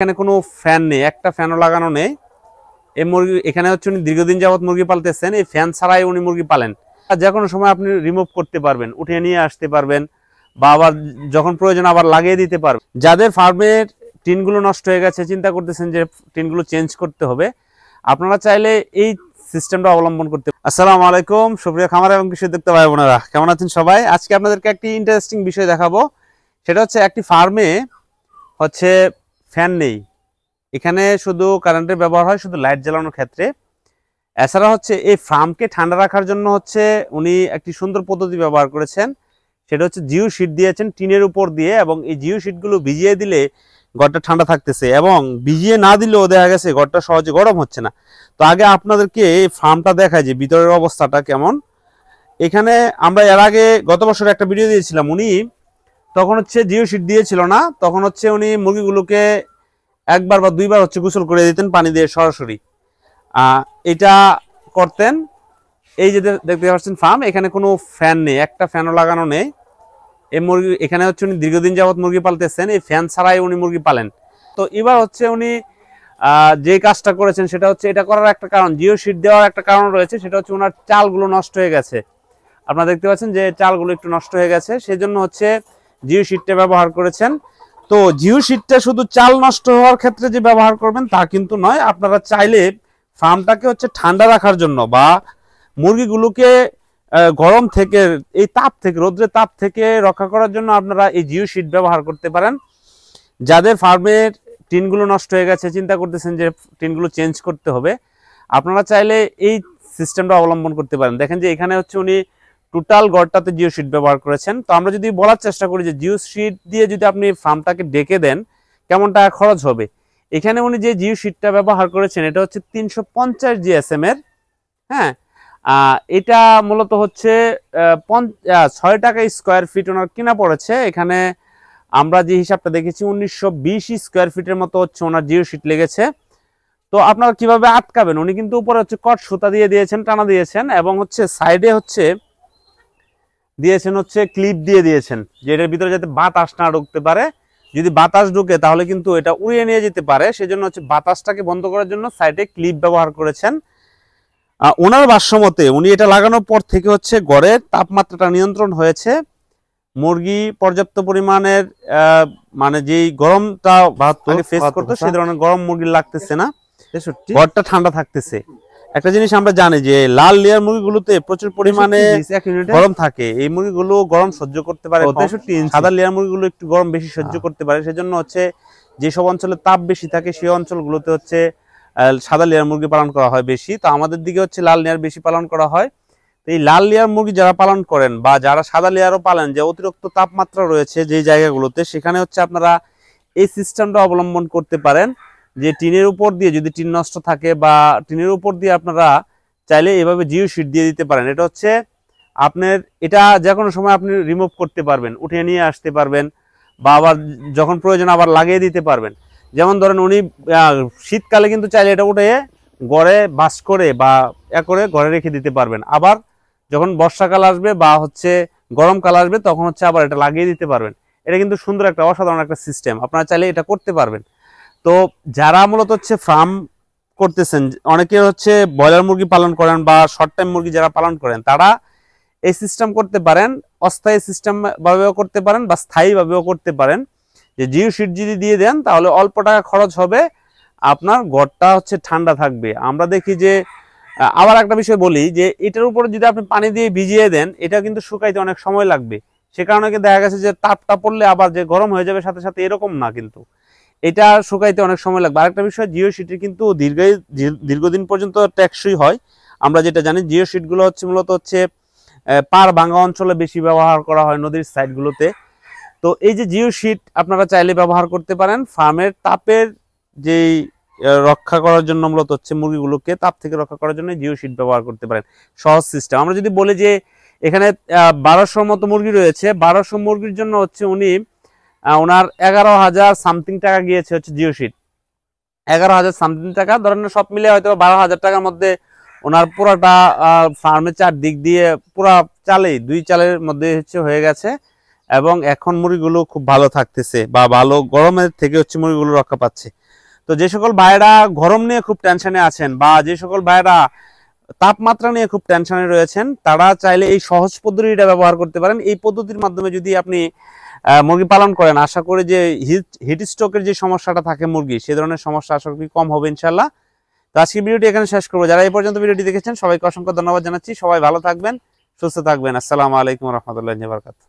এখানে কোনো ফ্যান নেই, একটা ফ্যানও লাগানো নেই। এই মুরগি এখানে হচ্ছে উনি দীর্ঘদিন যাবত মুরগি পালতেছেন। এই ফ্যান ছাড়াই উনি মুরগি পালেন। যে কোনো সময় আপনি রিমুভ করতে পারবেন, উঠিয়ে নিয়ে আসতে পারবেন, বা আবার যখন প্রয়োজন আবার লাগিয়ে দিতে পারবেন। যাদের ফার্মের টিনগুলো নষ্ট হয়ে গেছে, চিন্তা করতেছেন যে টিনগুলো চেঞ্জ করতে হবে, আপনারা চাইলে এই সিস্টেমটা অবলম্বন করতে। আসসালামু আলাইকুম সুপ্রিয় খামার এবং কৃষি উদ্যোক্তা ভাই বোনেরা, কেমন আছেন সবাই? আজকে আপনাদেরকে একটি ইন্টারেস্টিং বিষয় দেখাবো। সেটা হচ্ছে একটি ফার্মে হচ্ছে ফ্যান নেই, এখানে শুধু কারেন্টের ব্যবহার হয় শুধু লাইট জ্বালানোর ক্ষেত্রে। এছাড়া হচ্ছে এই ফার্মকে ঠান্ডা রাখার জন্য হচ্ছে উনি একটি সুন্দর পদ্ধতি ব্যবহার করেছেন। সেটা হচ্ছে জিও শিট দিয়েছেন টিনের উপর দিয়ে, এবং এই জিও শিটগুলো ভিজিয়ে দিলে ঘরটা ঠান্ডা থাকতেছে, এবং ভিজিয়ে না দিলেও দেখা গেছে ঘরটা সহজে গরম হচ্ছে না। তো আগে আপনাদেরকে এই ফার্মটা দেখায় যে ভিতরের অবস্থাটা কেমন। এখানে আমরা এর আগে গত বছর একটা ভিডিও দিয়েছিলাম, উনি তখন হচ্ছে জিও শিট দিয়েছিল না, তখন হচ্ছে উনি মুরগিগুলোকে একবার বা দুইবার হচ্ছে গোসল করে দিতেন পানি দিয়ে সরাসরি। এটা করতেন। এই যে দেখতে পাচ্ছেন ফার্ম, এখানে কোনো ফ্যান নেই, একটা ফ্যানও লাগানো নেই। এই মুরগি এখানে হচ্ছে উনি দীর্ঘদিন যাবত মুরগি পালতেছেন, এই ফ্যান ছাড়াই উনি মুরগি পালেন। তো এবার হচ্ছে উনি যে কাজটা করেছেন সেটা হচ্ছে, এটা করার একটা কারণ, জিও শিট দেওয়ার একটা কারণ রয়েছে। সেটা হচ্ছে ওনার চালগুলো নষ্ট হয়ে গেছে। আপনারা দেখতে পাচ্ছেন যে চালগুলো একটু নষ্ট হয়ে গেছে, সেজন্য হচ্ছে জিও শিটটা ব্যবহার করেছেন। তো জিও শিটটা শুধু চাল নষ্ট হওয়ার ক্ষেত্রে যে ব্যবহার করবেন তা কিন্তু নয়। আপনারা চাইলে ফার্মটাকে হচ্ছে ঠান্ডা রাখার জন্য বা মুরগিগুলোকে গরম থেকে, এই তাপ থেকে, রৌদ্রের তাপ থেকে রক্ষা করার জন্য আপনারা এই জিও শিট ব্যবহার করতে পারেন। যাদের ফার্মের টিনগুলো নষ্ট হয়ে গেছে, চিন্তা করতেছেন যে টিনগুলো চেঞ্জ করতে হবে, আপনারা চাইলে এই সিস্টেমটা অবলম্বন করতে পারেন। দেখেন যে এখানে হচ্ছে উনি টোটাল গড়টাতে জিও শিট ব্যবহার করেছেন। তো আমরা যদি বলার চেষ্টা করি যে জিও শিট দিয়ে যদি আপনি ফার্মটাকে ডেকে দেন কেমন টাকা খরচ হবে, এখানে উনি যে জিও শিটটা ব্যবহার করেছেন এটা হচ্ছে 350 জিএসএম এর। হ্যাঁ, এটা মূলত হচ্ছে 6 টাকা স্কোয়ার ফিট ওনার কিনা পড়েছে। এখানে আমরা যে হিসাবটা দেখেছি 1920 স্কোয়ার ফিটের মতো হচ্ছে ওনার জিও শিট লেগেছে। তো আপনারা কিভাবে আটকাবেন, উনি কিন্তু উপরে হচ্ছে কট সুতা দিয়ে দিয়েছেন, টানা দিয়েছেন, এবং হচ্ছে সাইডে হচ্ছে দিয়েছেন হচ্ছে ক্লিপ দিয়ে দিয়েছেন, যে এটার ভিতরে যাতে বাতাস না ঢুকতে পারে। যদি বাতাস ঢুকে তাহলে কিন্তু এটা উড়িয়ে নিয়ে যেতে পারে, সেজন্য হচ্ছে বাতাসটাকে বন্ধ করার জন্য সাইডে ক্লিপ ব্যবহার করেছেন। ওনার ভাষ্যমতে উনি এটা লাগানোর পর থেকে হচ্ছে ঘরের তাপমাত্রাটা নিয়ন্ত্রণ হয়েছে, মুরগি পর্যাপ্ত পরিমাণের মানে যেই গরমটা ফেস করতো সেই ধরনের গরম মুরগি লাগতেছে না, ঘরটা ঠান্ডা থাকতেছে। একটা জিনিস আমরা জানি যে লাল লেয়ার মুরগিগুলোতে প্রচুর পরিমাণে গরম থাকে, এই মুরগিগুলো গরম সহ্য করতে পারে। সাদা লেয়ার মুরগিগুলো একটু গরম বেশি সহ্য করতে পারে, সেজন্য হচ্ছে যেসব অঞ্চলে তাপ বেশি থাকে সেই অঞ্চলগুলোতে হচ্ছে সাদা লেয়ার মুরগি পালন করা হয় বেশি। তো আমাদের দিকে হচ্ছে লাল লেয়ার বেশি পালন করা হয়। তো এই লাল লেয়ার মুরগি যারা পালন করেন বা যারা সাদা লেয়ারও পালেন, যে অতিরিক্ত তাপমাত্রা রয়েছে যে জায়গাগুলোতে, সেখানে হচ্ছে আপনারা এই সিস্টেমটা অবলম্বন করতে পারেন, যে টিনের উপর দিয়ে যদি টিন নষ্ট থাকে বা টিনের উপর দিয়ে আপনারা চাইলে এভাবে জিও শিট দিয়ে দিতে পারেন। এটা হচ্ছে আপনার, এটা যে কোনো সময় আপনি রিমুভ করতে পারবেন, উঠিয়ে নিয়ে আসতে পারবেন, বা আবার যখন প্রয়োজন আবার লাগিয়ে দিতে পারবেন। যেমন ধরেন উনি শীতকালে কিন্তু চাইলে এটা উঠে ঘরে বাস করে বা করে ঘরে রেখে দিতে পারবেন, আবার যখন বর্ষাকাল আসবে বা হচ্ছে গরমকাল আসবে তখন হচ্ছে আবার এটা লাগিয়ে দিতে পারবেন। এটা কিন্তু সুন্দর একটা অসাধারণ একটা সিস্টেম, আপনারা চাইলে এটা করতে পারবেন। তো যারা মূলত হচ্ছে ফার্ম করতেছেন, অনেকে হচ্ছে ব্রয়লার মুরগি পালন করেন বা শর্ট টাইম মুরগি যারা পালন করেন, তারা এই সিস্টেম করতে পারেন। অস্থায়ী সিস্টেম ভাবেও করতে পারেন বা স্থায়ী ভাবেও করতে পারেন। যে জিও শিট যদি দিয়ে দেন তাহলে অল্প টাকা খরচ হবে, আপনার ঘরটা হচ্ছে ঠান্ডা থাকবে। আমরা দেখি যে আবার একটা বিষয় বলি, যে এটার উপরে যদি আপনি পানি দিয়ে ভিজিয়ে দেন এটা কিন্তু শুকাইতে অনেক সময় লাগবে। সে কারণে দেখা গেছে যে তাপটা পড়লে আবার যে গরম হয়ে যাবে সাথে সাথে, এরকম না, কিন্তু এটা শুকাইতে অনেক সময় লাগবে। আরেকটা বিষয়, জিও শিটের কিন্তু দীর্ঘদিন পর্যন্ত টেকসই হয়। আমরা যেটা জানি জিও শিটগুলো হচ্ছে মূলত হচ্ছে পার ভাঙা অঞ্চলে বেশি ব্যবহার করা হয়, নদীর সাইডগুলোতে। তো এই যে জিও শিট আপনারা চাইলে ব্যবহার করতে পারেন ফার্মের তাপের যেই রক্ষা করার জন্য, মূলত হচ্ছে মুরগিগুলোকে তাপ থেকে রক্ষা করার জন্য জিও শিট ব্যবহার করতে পারেন। সহজ সিস্টেম। আমরা যদি বলি যে এখানে 1200 মতো মুরগি রয়েছে, 1200 মুরগির জন্য হচ্ছে উনি ওনার 11,000 সামথিং টাকা গিয়েছে হচ্ছে জিও শিট। 11,000 সামথিং টাকা ধরেন, সব মিলে হয়তো 12,000 টাকার মধ্যে ওনার পুরোটা ফার্মের চারদিক দিয়ে পুরা চালেই 2 চালের মধ্যে হচ্ছে হয়ে গেছে, এবং এখন মুরগিগুলো খুব ভালো থাকতেছে বা ভালো গরমের থেকে হচ্ছে মুরগিগুলো রক্ষা পাচ্ছে। তো যে সকল ভাইরা গরম নিয়ে খুব টেনশনে আছেন বা যে সকল ভাইরা তাপমাত্রা নিয়ে খুব টেনশনে রয়েছেন, তারা চাইলে এই সহজ পদ্ধতিটা ব্যবহার করতে পারেন। এই পদ্ধতির মাধ্যমে যদি আপনি মুরগি পালন করেন, আশা করি যে হিট স্ট্রোকের যে সমস্যাটা থাকে মুরগি, সে ধরনের সমস্যা আশা করি কম হবে ইনশাল্লাহ। তো আজকে ভিডিওটি এখানে শেষ করবো। যারা এই পর্যন্ত ভিডিওটি দেখেছেন সবাইকে অসংখ্য ধন্যবাদ জানাচ্ছি। সবাই ভালো থাকবেন, সুস্থ থাকবেন। আসসালামু আলাইকুম রহমতুল্লাহি ওয়া বারাকাতুহু।